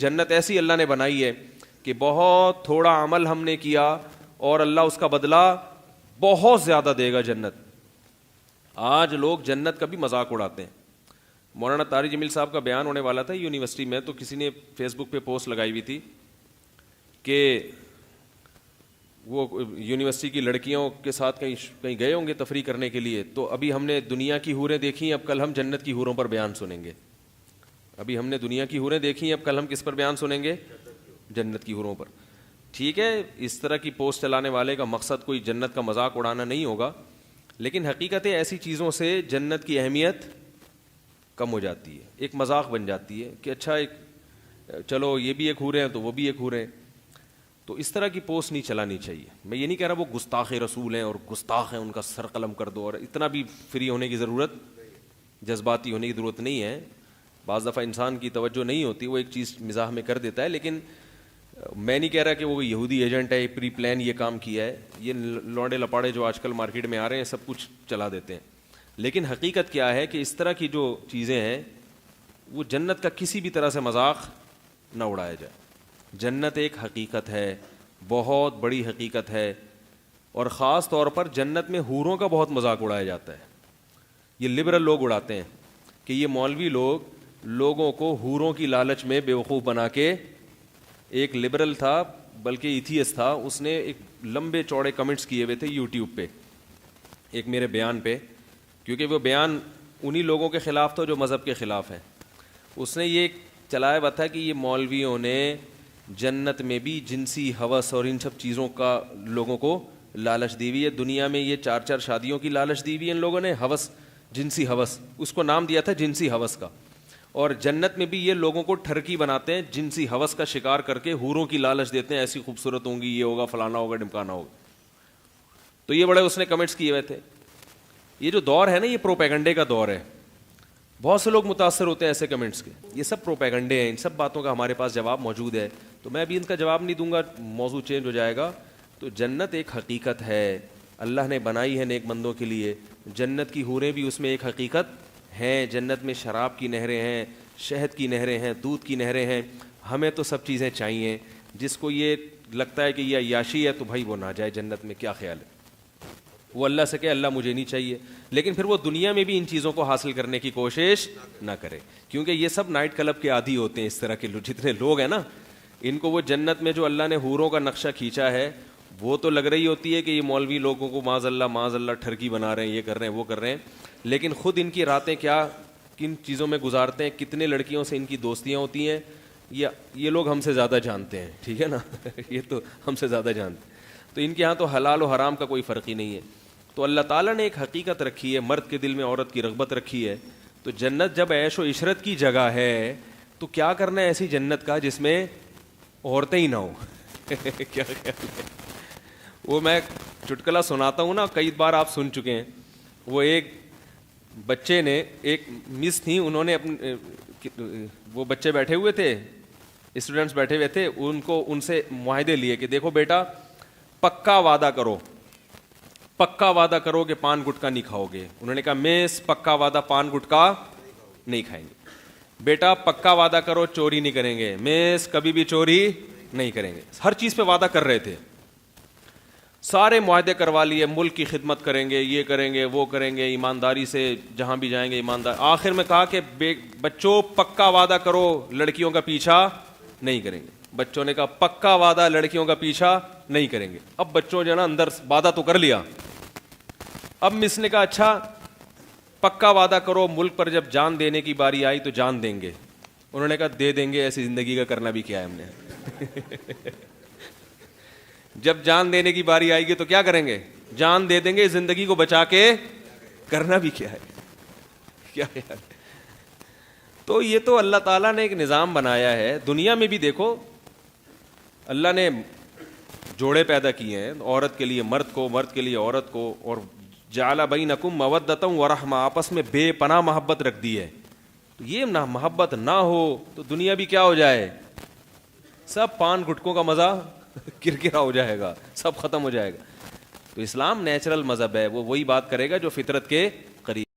جنت ایسی اللہ نے بنائی ہے کہ بہت تھوڑا عمل ہم نے کیا اور اللہ اس کا بدلہ بہت زیادہ دے گا جنت. آج لوگ جنت کا بھی مذاق اڑاتے ہیں. مولانا طارق جمیل صاحب کا بیان ہونے والا تھا یونیورسٹی میں, تو کسی نے فیس بک پہ پوسٹ لگائی ہوئی تھی کہ وہ یونیورسٹی کی لڑکیوں کے ساتھ کہیں گئے ہوں گے تفریح کرنے کے لیے, تو ابھی ہم نے دنیا کی حوریں دیکھی, اب کل ہم جنت کی حوروں پر بیان سنیں گے. ابھی ہم نے دنیا کی حوریں دیکھی, اب کل ہم کس پر بیان سنیں گے؟ جنت کی حوروں پر. ٹھیک ہے, اس طرح کی پوسٹ چلانے والے کا مقصد کوئی جنت کا مذاق اڑانا نہیں ہوگا, لیکن حقیقت ایسی چیزوں سے جنت کی اہمیت کم ہو جاتی ہے, ایک مذاق بن جاتی ہے کہ اچھا ایک چلو یہ بھی ایک حوریں ہیں تو وہ بھی ایک حوریں ہیں. تو اس طرح کی پوسٹ نہیں چلانی چاہیے. میں یہ نہیں کہہ رہا وہ گستاخ رسول ہیں اور گستاخ ہیں ان کا سر قلم کر دو, اور اتنا بھی فری ہونے کی ضرورت, جذباتی ہونے کی ضرورت نہیں ہے. بعض دفعہ انسان کی توجہ نہیں ہوتی, وہ ایک چیز مزاح میں کر دیتا ہے, لیکن میں نہیں کہہ رہا کہ وہ یہودی ایجنٹ ہے, پری پلان یہ کام کیا ہے. یہ لونڈے لپاڑے جو آج کل مارکیٹ میں آ رہے ہیں سب کچھ چلا دیتے ہیں, لیکن حقیقت کیا ہے کہ اس طرح کی جو چیزیں ہیں وہ جنت کا کسی بھی طرح سے مذاق نہ اڑایا جائے. جنت ایک حقیقت ہے, بہت بڑی حقیقت ہے, اور خاص طور پر جنت میں حوروں کا بہت مذاق اڑایا جاتا ہے. یہ لبرل لوگ اڑاتے ہیں کہ یہ مولوی لوگ لوگوں کو حوروں کی لالچ میں بیوقوف بنا کے. ایک لبرل تھا بلکہ ایتھیسٹ تھا, اس نے ایک لمبے چوڑے کمنٹس کیے ہوئے تھے یوٹیوب پہ ایک میرے بیان پہ, کیونکہ وہ بیان انہی لوگوں کے خلاف تھا جو مذہب کے خلاف ہیں. اس نے یہ چلایا ہوا تھا کہ یہ مولویوں نے جنت میں بھی جنسی ہوس اور ان سب چیزوں کا لوگوں کو لالچ دی ہوئی ہے. دنیا میں یہ 4 شادیوں کی لالچ دی ہوئی ہے ان لوگوں نے, ہوس, جنسی ہوس, اس کو نام دیا تھا جنسی ہوس کا. اور جنت میں بھی یہ لوگوں کو ٹھرکی بناتے ہیں, جنسی ہوس کا شکار کر کے حوروں کی لالچ دیتے ہیں, ایسی خوبصورت ہوں گی, یہ ہوگا, فلانا ہوگا, ڈمکانا ہوگا. تو یہ بڑے اس نے کمنٹس کیے ہوئے تھے. یہ جو دور ہے نا یہ پروپیگنڈے کا دور ہے. بہت سے لوگ متاثر ہوتے ہیں ایسے کمنٹس کے. یہ سب پروپیگنڈے ہیں, ان سب باتوں کا ہمارے پاس جواب موجود ہے, تو میں ابھی ان کا جواب نہیں دوں گا, موضوع چینج ہو جائے گا. تو جنت ایک حقیقت ہے, اللہ نے بنائی ہے نیک بندوں کے لیے. جنت کی حوریں بھی اس میں ایک حقیقت ہیں. جنت میں شراب کی نہریں ہیں, شہد کی نہریں ہیں, دودھ کی نہریں ہیں. ہمیں تو سب چیزیں چاہیے. جس کو یہ لگتا ہے کہ یہ عیاشی ہے تو بھائی وہ نہ جائے جنت میں, کیا خیال ہے؟ وہ اللہ سے کہ اللہ مجھے نہیں چاہیے, لیکن پھر وہ دنیا میں بھی ان چیزوں کو حاصل کرنے کی کوشش نہ کرے, کیونکہ یہ سب نائٹ کلب کے عادی ہوتے ہیں. اس طرح کے جتنے لوگ ہیں نا, ان کو وہ جنت میں جو اللہ نے حوروں کا نقشہ کھینچا ہے وہ تو لگ رہی ہوتی ہے کہ یہ مولوی لوگوں کو معاذ اللہ ٹھرکی بنا رہے ہیں, یہ کر رہے ہیں, وہ کر رہے ہیں, لیکن خود ان کی راتیں کیا کن چیزوں میں گزارتے ہیں, کتنے لڑکیوں سے ان کی دوستیاں ہوتی ہیں, یہ لوگ ہم سے زیادہ جانتے ہیں. ٹھیک ہے نا, یہ تو ہم سے زیادہ جانتے ہیں. تو ان کے ہاں تو حلال و حرام کا کوئی فرق ہی نہیں ہے. تو اللہ تعالیٰ نے ایک حقیقت رکھی ہے, مرد کے دل میں عورت کی رغبت رکھی ہے. تو جنت جب عیش و عشرت کی جگہ ہے تو کیا کرنا ہے ایسی جنت کا جس میں عورتیں ہی نہ ہوں. کیا خیال ہے؟ وہ میں چٹکلا سناتا ہوں نا, کئی بار آپ سن چکے ہیں. وہ ایک بچے نے, ایک مس تھیں, انہوں نے اپنے وہ بچے بیٹھے ہوئے تھے, اسٹوڈنٹس بیٹھے ہوئے تھے, ان سے معاہدے لیے کہ دیکھو بیٹا پکا وعدہ کرو, پکا وعدہ کرو کہ پان گٹکا نہیں کھاؤ گے. انہوں نے کہا مس پکا وعدہ پان گٹکا نہیں کھائیں گے. بیٹا پکا وعدہ کرو چوری نہیں کریں گے. مس کبھی بھی چوری نہیں کریں گے. ہر چیز پہ وعدہ کر رہے تھے, سارے معاہدے کروا لیے, ملک کی خدمت کریں گے, یہ کریں گے, وہ کریں گے, ایمانداری سے جہاں بھی جائیں گے ایماندار. آخر میں کہا کہ بچوں پکا وعدہ کرو لڑکیوں کا پیچھا نہیں کریں گے. بچوں نے کہا پکا وعدہ لڑکیوں کا پیچھا نہیں کریں گے. اب بچوں جو ہے نا اندر وعدہ تو کر لیا. اب مس نے کہا اچھا پکا وعدہ کرو ملک پر جب جان دینے کی باری آئی تو جان دیں گے. انہوں نے کہا دے دیں گے, ایسی زندگی کا کرنا بھی کیا ہے ہم نے. جب جان دینے کی باری آئے گی تو کیا کریں گے؟ جان دے دیں گے. زندگی کو بچا کے کرنا بھی کیا ہے؟ کیا خیال ہے؟ تو یہ تو اللہ تعالیٰ نے ایک نظام بنایا ہے. دنیا میں بھی دیکھو اللہ نے جوڑے پیدا کیے ہیں, عورت کے لیے مرد کو, مرد کے لیے عورت کو, اور جعل بینکم مودۃ ورحمہ, آپس میں بے پناہ محبت رکھ دی ہے. تو یہ نہ محبت نہ ہو تو دنیا بھی کیا ہو جائے, سب پان گٹکوں کا مزہ کرکرا ہو جائے گا, سب ختم ہو جائے گا. تو اسلام نیچرل مذہب ہے, وہ وہی بات کرے گا جو فطرت کے قریب.